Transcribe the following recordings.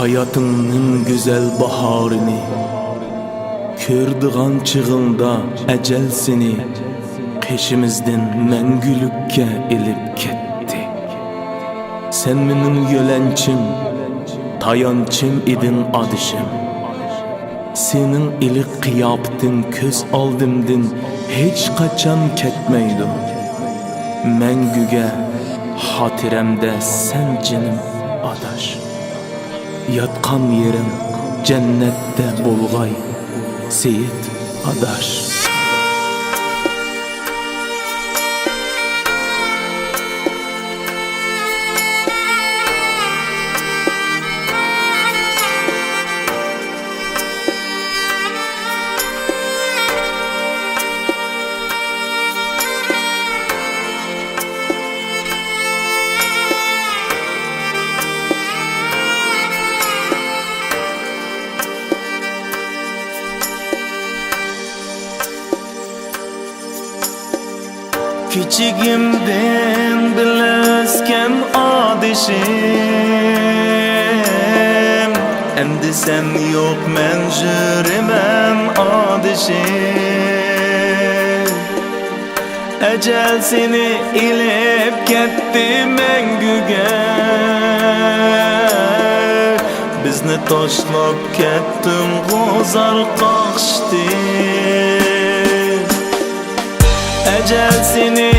Hayatının güzel baharını Kırdıgan çığında ecel seni Peşimizden məngülükке ilip ketti. Sen benim yölençim, tayançım idin adışım. Senin ilik kıyaptın köz aldımdın hiç kaçan ketmeydim. Məngüge hatiremde sen canım adaş. Yatkan yerim cennette bulgay Seyit adaş. Küçüğümden bilesken adışım Endi sen yok men jüremem adışım Ecel seni ilip gitti mengüge Bizni taşlap kettin gozal kaçtı Ecel seni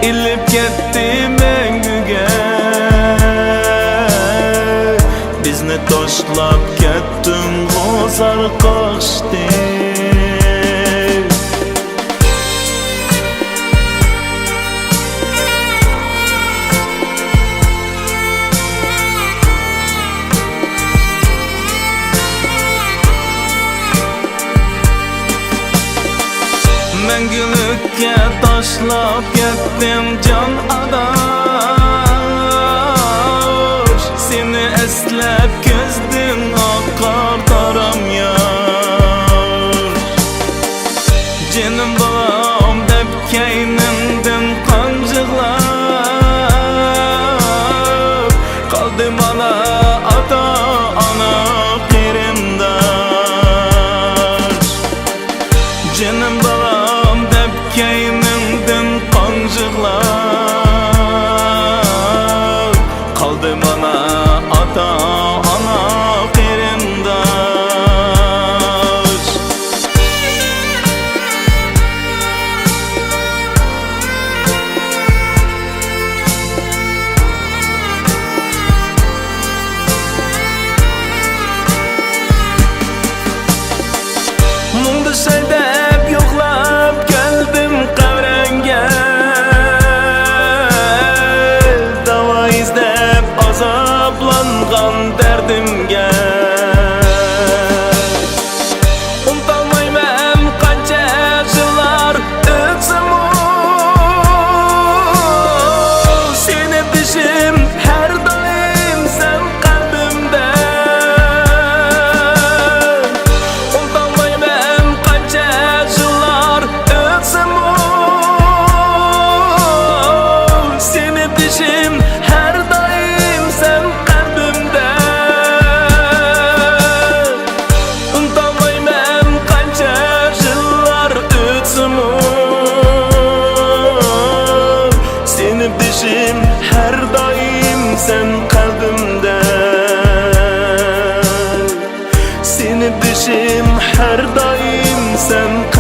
ilip gitti mengüge Bizni taşlap kettin gozal kaçtı Məngülükке taşlap gittim can adaş Seni eslep gözden akar taram yar Canım balam dep keynimden kancıklap Kaldım ana ata ana kirimdaş Canım balam keynimden kancıklap Kaldım ana ata ana kirimdaş Mundu seydep yoklap geldim kavrenge Dava izlep azaplangan derdimge Unutalmayman kancha yıllar ötsem o Seni dişim her daim sen kalbimde Unutalmayman kancha yıllar ötsem o Seni dişim her daim sen kalbimde Unutalmayman kancha yıllar ötsem o Seni dişim her daim sen kalbimde Seni dişim her daim sen kalbimde